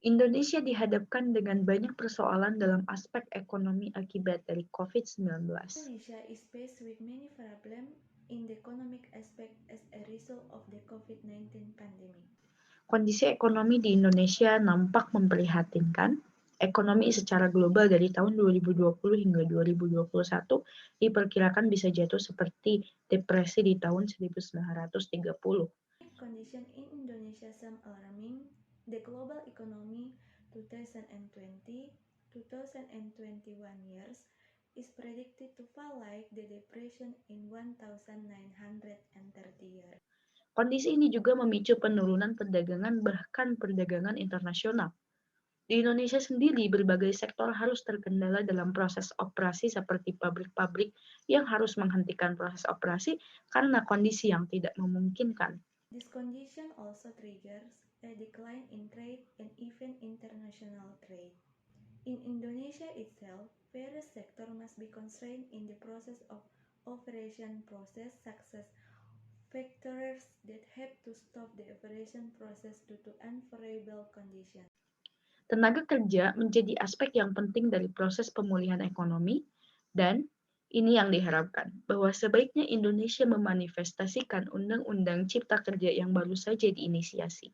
Indonesia dihadapkan dengan banyak persoalan dalam aspek ekonomi akibat dari COVID-19. Indonesia is faced with many problems in the economic aspect as a result of the COVID-19 pandemic. Kondisi ekonomi di Indonesia nampak memprihatinkan. Ekonomi secara global dari tahun 2020 hingga 2021 diperkirakan bisa jatuh seperti depresi di tahun 1930. Condition in Indonesia some alarming. The global economy 2020-2021 years is predicted to fall like the depression in 1930 years. Kondisi ini juga memicu penurunan perdagangan bahkan perdagangan internasional. Di Indonesia sendiri, berbagai sektor harus terkendala dalam proses operasi seperti pabrik-pabrik yang harus menghentikan proses operasi karena kondisi yang tidak memungkinkan. This condition also triggers a decline in trade and even international trade. In Indonesia itself, various sectors must be constrained in the process of operation process success factors that have to stop the operation process due to unfavorable conditions. Tenaga kerja menjadi aspek yang penting dari proses pemulihan ekonomi, dan ini yang diharapkan, bahwa sebaiknya Indonesia memanifestasikan Undang-Undang Cipta Kerja yang baru saja diinisiasi.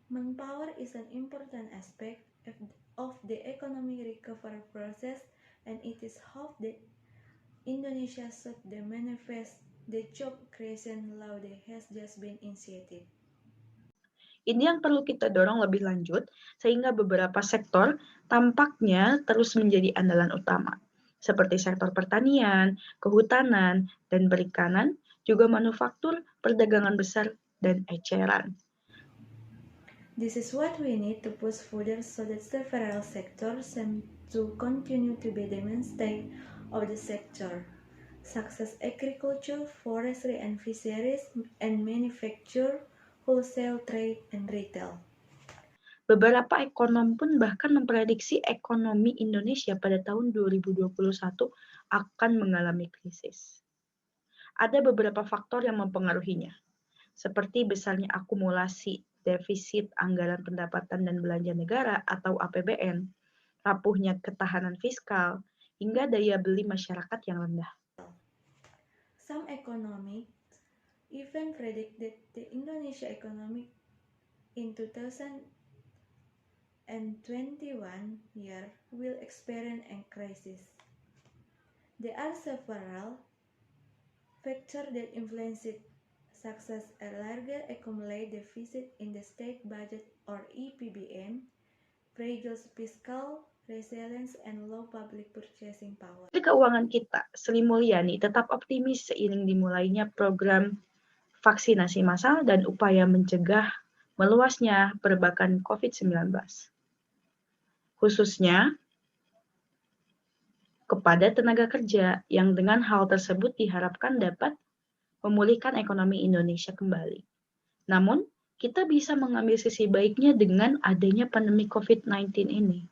Manpower is an important aspect of the economic recovery process, and it is hoped that Indonesia should manifest the job creation law that has just been initiated. Ini yang perlu kita dorong lebih lanjut, sehingga beberapa sektor tampaknya terus menjadi andalan utama, seperti sektor pertanian, kehutanan, dan perikanan, juga manufaktur, perdagangan besar, dan eceran. This is what we need to push further so that several sectors seem to continue to be the mainstay of the sector, such as agriculture, forestry and fisheries, and manufacture, wholesale trade, and retail. Beberapa ekonom pun bahkan memprediksi ekonomi Indonesia pada tahun 2021 akan mengalami krisis. Ada beberapa faktor yang mempengaruhinya, seperti besarnya akumulasi defisit anggaran pendapatan dan belanja negara atau APBN, rapuhnya ketahanan fiskal, hingga daya beli masyarakat yang rendah. Some economists even predict that the Indonesia economy in 2021 year will experience a crisis. There are several factors that influence it, such as a larger accumulated deficit in the state budget or EPBN, fragile fiscal resilience, and low public purchasing power. Menteri Keuangan kita, Sri Mulyani, tetap optimis seiring dimulainya program vaksinasi massal dan upaya mencegah meluasnya perbakan COVID-19. Khususnya kepada tenaga kerja yang dengan hal tersebut diharapkan dapat memulihkan ekonomi Indonesia kembali. Namun, kita bisa mengambil sisi baiknya dengan adanya pandemi COVID-19 ini,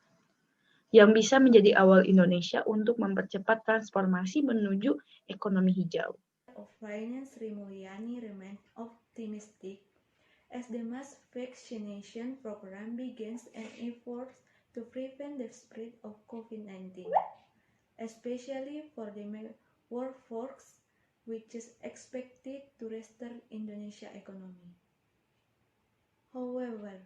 yang bisa menjadi awal Indonesia untuk mempercepat transformasi menuju ekonomi hijau. Of Finance Sri Mulyani remains optimistic as the mass vaccination program begins and efforts to prevent the spread of COVID-19, especially for the workforce, which is expected to restore Indonesia economy. However,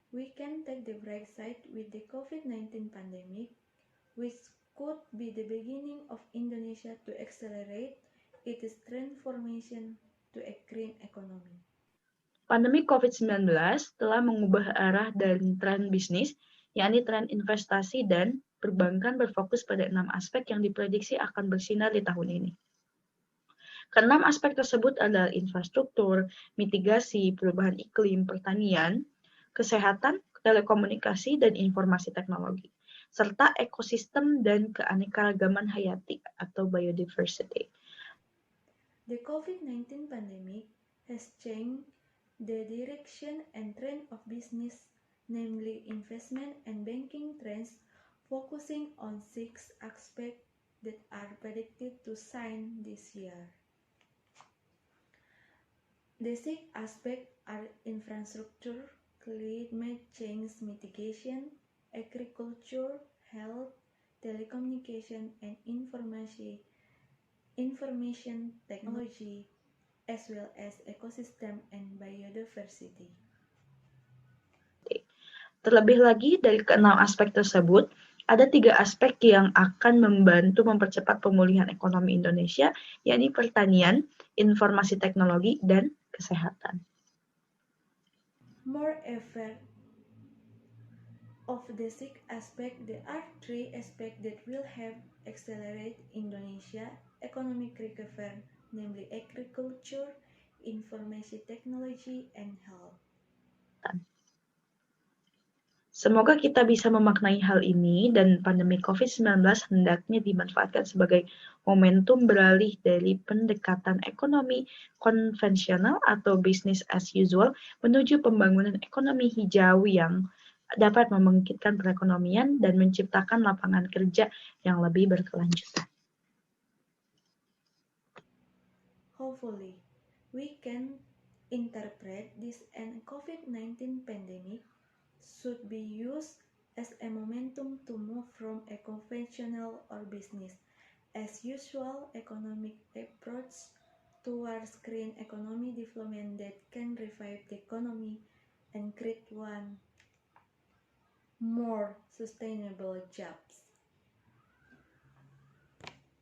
we can take the bright side with the COVID-19 pandemic, which could be the beginning of Indonesia to accelerate its transformation to a green economy. Pandemi COVID-19 telah mengubah arah dan tren bisnis, yakni tren investasi dan perbankan berfokus pada 6 aspek yang diprediksi akan bersinar di tahun ini. Keenam aspek tersebut adalah infrastruktur, mitigasi, perubahan iklim, pertanian, kesehatan, telekomunikasi, dan informasi teknologi, serta ekosistem dan keanekaragaman hayati atau biodiversity. The COVID-19 pandemic has changed the direction and trend of business, namely investment and banking trends, focusing on 6 aspects that are predicted to shine this year. The 6 aspects are infrastructure, climate change mitigation, agriculture, health, telecommunication, and information technology, as well as ecosystem and biodiversity. Terlebih lagi, dari keenam aspek tersebut, ada 3 aspek yang akan membantu mempercepat pemulihan ekonomi Indonesia, yakni pertanian, informasi teknologi, dan kesehatan. Moreover, of the 6 aspects, there are 3 aspects that will help accelerate Indonesia economic recovery, namely agriculture, information technology, and health. Semoga kita bisa memaknai hal ini dan pandemi COVID-19 hendaknya dimanfaatkan sebagai momentum beralih dari pendekatan ekonomi konvensional atau business as usual menuju pembangunan ekonomi hijau yang dapat membangkitkan perekonomian dan menciptakan lapangan kerja yang lebih berkelanjutan. Hopefully, we can interpret this and COVID-19 pandemic should be used as a momentum to move from a conventional or business as usual economic approach towards green economy development that can revive the economy and create one more sustainable jobs.